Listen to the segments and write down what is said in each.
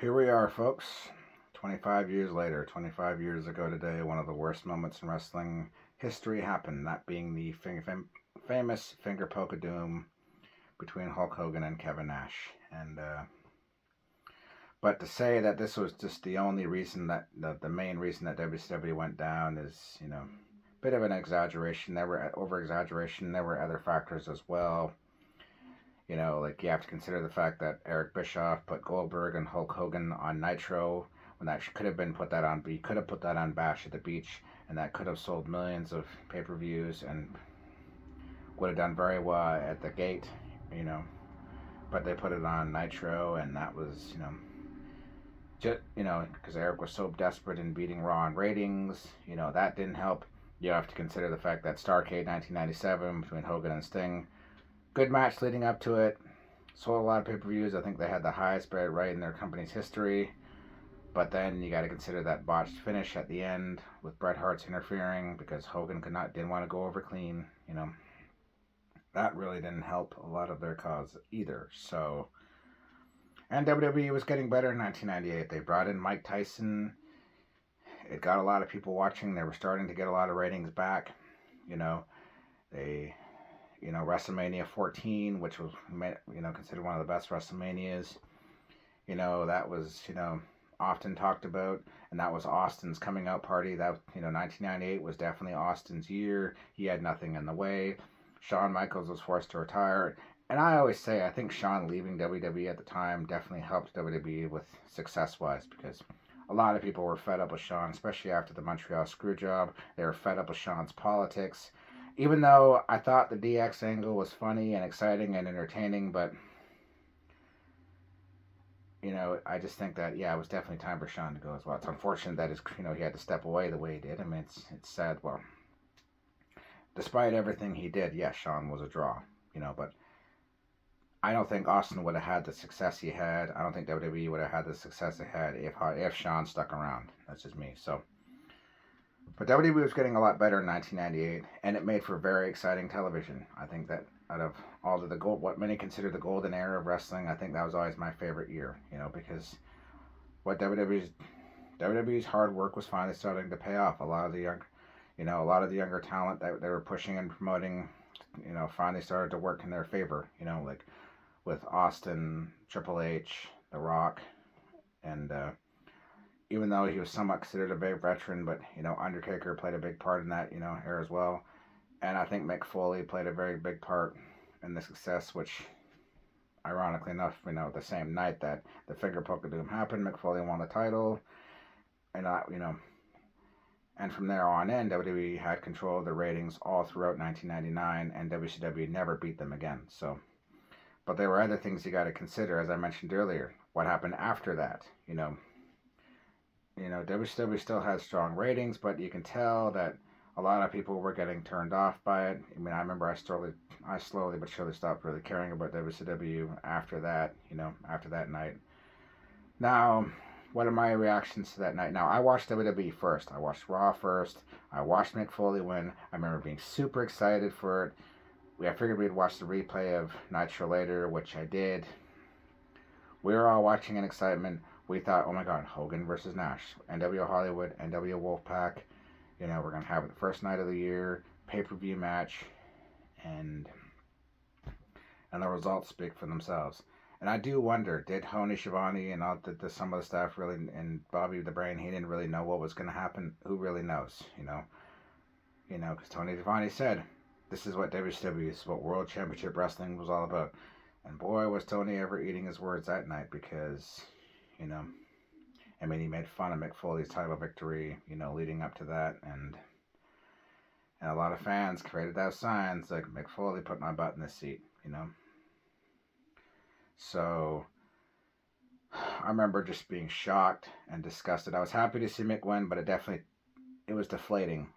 Here we are, folks. 25 years later, 25 years ago today, one of the worst moments in wrestling history happened, that being the famous Fingerpoke of Doom between Hulk Hogan and Kevin Nash. But to say that this was just the only reason that, the main reason that WCW went down is, a bit of an exaggeration. There were over-exaggeration. There were other factors as well. Like you have to consider the fact that Eric Bischoff put Goldberg and Hulk Hogan on Nitro when that could have been put that on. You could have put that on Bash at the Beach, and that could have sold millions of pay-per-views and would have done very well at the gate, But they put it on Nitro, and that was, just because Eric was so desperate in beating Raw in ratings, that didn't help. You have to consider the fact that Starrcade 1997 between Hogan and Sting. Good match leading up to it. Sold a lot of pay-per-views. I think they had the highest bet right in their company's history. But then you got to consider that botched finish at the end with Bret Hart's interfering because Hogan didn't want to go over clean. That really didn't help a lot of their cause either. So, and WWE was getting better in 1998. They brought in Mike Tyson. It got a lot of people watching. They were starting to get a lot of ratings back. WrestleMania 14, which was, considered one of the best WrestleManias, that was, often talked about, and that was Austin's coming out party. That, 1998 was definitely Austin's year. He had nothing in the way. Shawn Michaels was forced to retire. And I always say, I think Shawn leaving WWE at the time definitely helped WWE with success-wise, because a lot of people were fed up with Shawn, especially after the Montreal Screwjob. They were fed up with Shawn's politics. Even though I thought the DX angle was funny and exciting and entertaining, but, I just think that, it was definitely time for Shawn to go as well. It's unfortunate that he had to step away the way he did. I mean, it's sad. Well, despite everything he did, yes, Shawn was a draw, but I don't think Austin would have had the success he had. I don't think WWE would have had the success they had if Shawn stuck around. That's just me. So, but WWE was getting a lot better in 1998, and it made for very exciting television. I think that out of all of what many consider the golden era of wrestling, I think that was always my favorite year, because what WWE's hard work was finally starting to pay off. A lot of the younger talent that they were pushing and promoting, finally started to work in their favor, like with Austin, Triple H, The Rock, and even though he was somewhat considered a big veteran, but, Undertaker played a big part in that, era as well. And I think Mick Foley played a very big part in the success, which, ironically enough, the same night that the Fingerpoke of Doom happened, Mick Foley won the title. And, and from there on in, WWE had control of the ratings all throughout 1999, and WCW never beat them again. So, but there were other things you got to consider, as I mentioned earlier. What happened after that, WCW still had strong ratings, but you can tell that a lot of people were getting turned off by it. I mean, I remember I slowly but surely stopped really caring about WCW after that, after that night. Now, what are my reactions to that night? Now, I watched WWE first. I watched Raw first. I watched Mick Foley win. I remember being super excited for it. I figured we'd watch the replay of Nitro later, which I did. We were all watching in excitement. We thought, oh my God, Hogan versus Nash, NWO Hollywood, NWO Wolfpack. We're going to have it the first night of the year, pay-per-view match, and the results speak for themselves. And I do wonder, did Tony Schiavone and some of the staff really, and Bobby the Brain, he didn't really know what was going to happen? Who really knows, because Tony Schiavone said, this is what WCW, this is what World Championship Wrestling was all about. And boy, was Tony ever eating his words that night, because, he made fun of Mick Foley's title victory, leading up to that, and a lot of fans created those signs like, Mick Foley put my butt in the seat, So, I remember just being shocked and disgusted. I was happy to see Mick win, but it was deflating,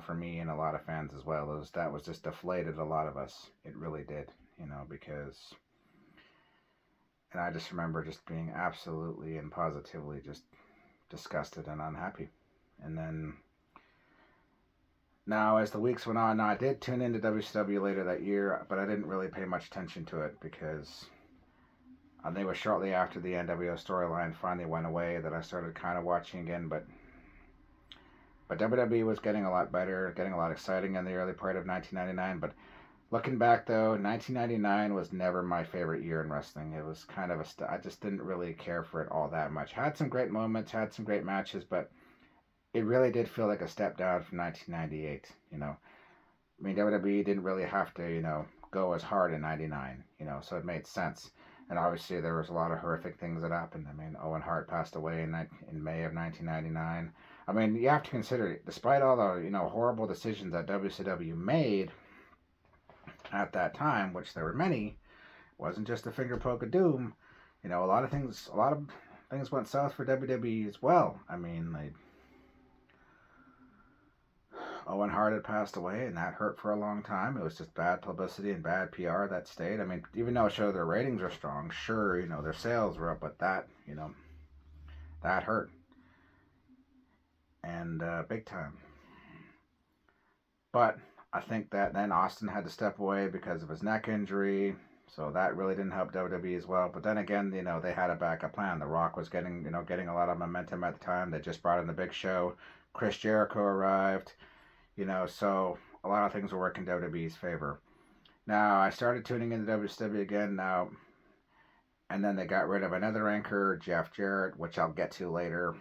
for me and a lot of fans as well. That was just deflated a lot of us. It really did, because... And I just remember just being absolutely and positively just disgusted and unhappy. And then, now as the weeks went on, now I did tune into WCW later that year, but I didn't really pay much attention to it because I think it was shortly after the NWO storyline finally went away that I started kind of watching again, but WWE was getting a lot better, getting a lot exciting in the early part of 1999. But looking back though, 1999 was never my favorite year in wrestling. It was kind of I just didn't really care for it all that much. Had some great moments, had some great matches, but it really did feel like a step down from 1998. I mean, WWE didn't really have to, go as hard in '99. So it made sense. And obviously, there was a lot of horrific things that happened. I mean, Owen Hart passed away in May of 1999. I mean, you have to consider, despite all the horrible decisions that WCW made at that time, which there were many, it wasn't just a finger poke of doom. A lot of things went south for WWE as well. I mean, Owen Hart had passed away, and that hurt for a long time. It was just bad publicity and bad PR that stayed. I mean, even though it showed their ratings were strong, sure, their sales were up, but that, that hurt. And big time. But I think that then Austin had to step away because of his neck injury, so that really didn't help WWE as well. But then again, they had a backup plan. The Rock was getting a lot of momentum at the time. They just brought in the Big Show. Chris Jericho arrived. So a lot of things were working in WWE's favor. Now, I started tuning into WCW again now, and then they got rid of another anchor, Jeff Jarrett, which I'll get to later.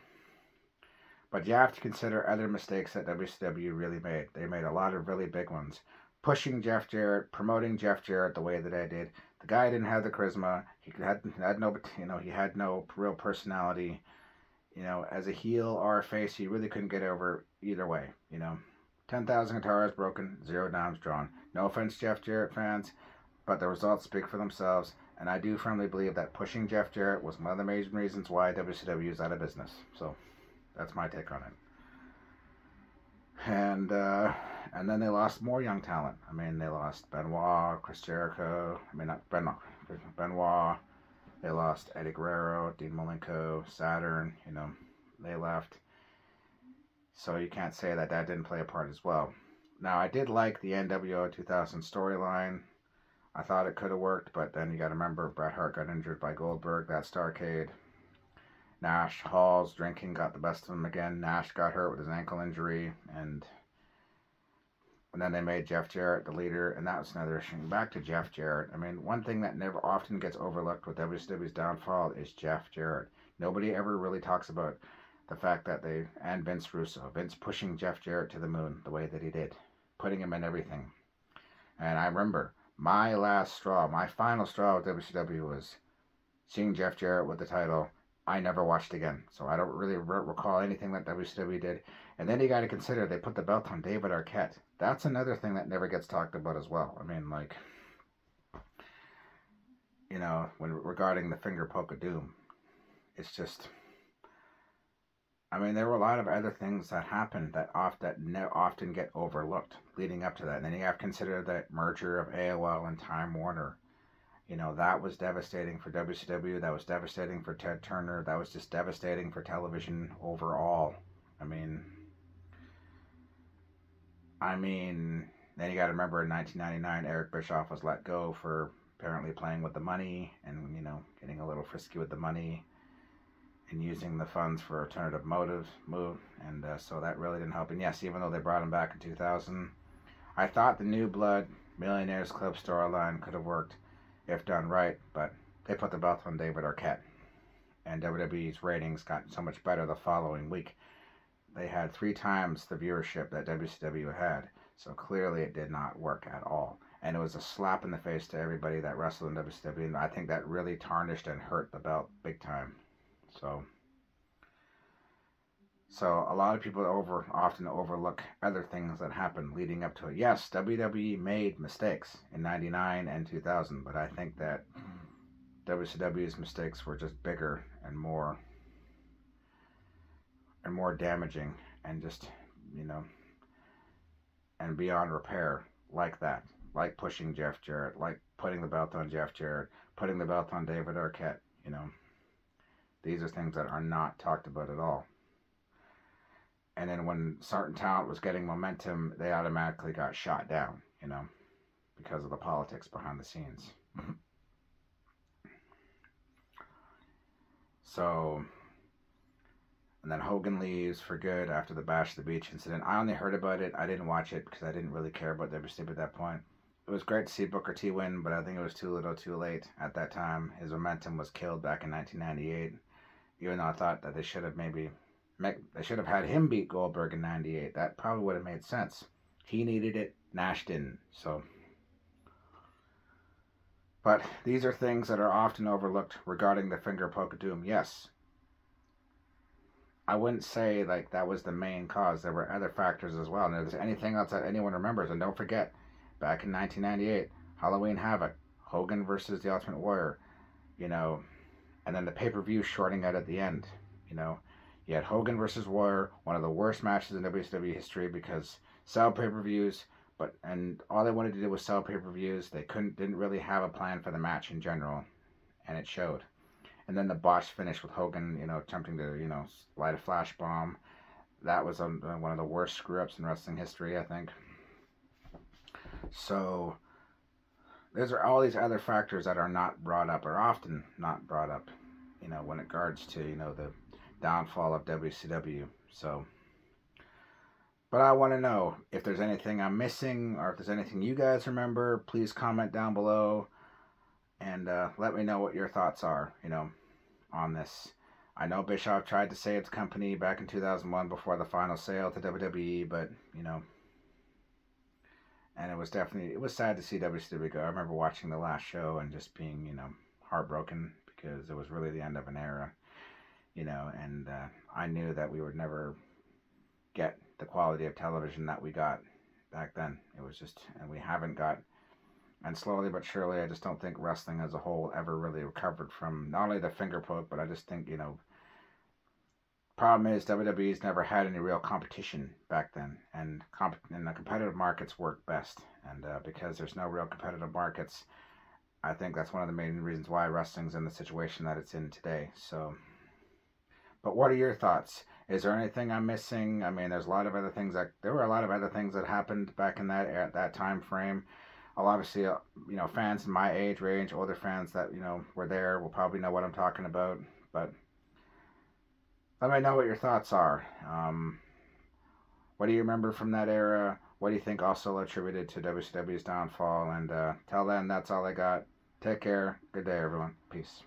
But you have to consider other mistakes that WCW really made. They made a lot of really big ones. Pushing Jeff Jarrett, promoting Jeff Jarrett the way that I did. The guy didn't have the charisma. He had no real personality. As a heel or a face, he really couldn't get over either way. 10,000 guitars broken, 0 dimes drawn. No offense, Jeff Jarrett fans, but the results speak for themselves, and I do firmly believe that pushing Jeff Jarrett was one of the major reasons why WCW is out of business. So, that's my take on it. And then they lost more young talent. I mean, they lost Benoit, Chris Jericho. I mean, not Benoit, Benoit. They lost Eddie Guerrero, Dean Malenko, Saturn. They left. So you can't say that didn't play a part as well. Now, I did like the NWO 2000 storyline. I thought it could have worked, but then you got to remember Bret Hart got injured by Goldberg, that Starrcade. Nash, Hall's drinking got the best of him again. Nash got hurt with his ankle injury, and then they made Jeff Jarrett the leader, and that was another issue. Back to Jeff Jarrett. I mean, one thing that never often gets overlooked with WCW's downfall is Jeff Jarrett. Nobody ever really talks about the fact that and Vince Russo, Vince pushing Jeff Jarrett to the moon the way that he did, putting him in everything. And I remember my last straw, my final straw with WCW was seeing Jeff Jarrett with the title. I never watched again, so I don't really recall anything that WCW did. And then you got to consider they put the belt on David Arquette. That's another thing that never gets talked about as well. I mean, when regarding the finger poke of doom, it's just. I mean, there were a lot of other things that happened that often get overlooked leading up to that. And then you have to consider the merger of AOL and Time Warner. That was devastating for WCW. That was devastating for Ted Turner. That was just devastating for television overall. I mean, then you got to remember in 1999, Eric Bischoff was let go for apparently playing with the money and, getting a little frisky with the money and using the funds for alternative move, and so that really didn't help. And yes, even though they brought him back in 2000, I thought the New Blood Millionaires Club storyline could have worked if done right, but they put the belt on David Arquette, and WWE's ratings got so much better the following week. They had 3 times the viewership that WCW had, so clearly it did not work at all. And it was a slap in the face to everybody that wrestled in WCW, and I think that really tarnished and hurt the belt big time. So a lot of people often overlook other things that happened leading up to it. Yes, WWE made mistakes in 99 and 2000, but I think that WCW's mistakes were just bigger and more damaging and just, and beyond repair like that. Like pushing Jeff Jarrett, like putting the belt on Jeff Jarrett, putting the belt on David Arquette, These are things that are not talked about at all. And then when certain talent was getting momentum, they automatically got shot down, because of the politics behind the scenes. So, and then Hogan leaves for good after the Bash of the Beach incident. I only heard about it. I didn't watch it because I didn't really care about WCW at that point. It was great to see Booker T win, but I think it was too little too late at that time. His momentum was killed back in 1998, even though I thought that they should have had him beat Goldberg in 98. That probably would have made sense. He needed it, Nash didn't. So, but these are things that are often overlooked regarding the Fingerpoke of Doom. Yes, I wouldn't say like that was the main cause. There were other factors as well. And if there's anything else that anyone remembers, and don't forget, back in 1998, Halloween Havoc, Hogan versus the Ultimate Warrior, you know, and then the pay-per-view shorting out at the end, you know. You had Hogan versus Warrior, one of the worst matches in WCW history because sell pay-per-views, and all they wanted to do was sell pay-per-views. They didn't really have a plan for the match in general, and it showed. And then the botch finish with Hogan, you know, attempting to, you know, light a flash bomb. That was one of the worst screw-ups in wrestling history, I think. So, there's all these other factors that are not brought up, or often not brought up, you know, when it regards to, you know, the downfall of WCW. So, but I want to know if there's anything I'm missing, or if there's anything you guys remember. Please comment down below. And let me know what your thoughts are, you know, on this. I know Bischoff tried to save the company back in 2001 before the final sale to WWE, but, you know, and it was sad to see WCW go. I remember watching the last show and just being, you know, heartbroken because it was really the end of an era, you know, and I knew that we would never get the quality of television that we got back then. It was just, and we haven't got. And slowly but surely, I just don't think wrestling as a whole ever really recovered from not only the Fingerpoke, but I just think, you know, problem is WWE's never had any real competition back then. And the competitive markets work best. And because there's no real competitive markets, I think that's one of the main reasons why wrestling's in the situation that it's in today. So, but what are your thoughts? Is there anything I'm missing? I mean, there were a lot of other things that happened back in that time frame. Obviously, you know, fans in my age range, older fans that, you know, were there will probably know what I'm talking about. But let me know what your thoughts are. What do you remember from that era? What do you think also attributed to WCW's downfall? And till then, that's all I got. Take care. Good day, everyone. Peace.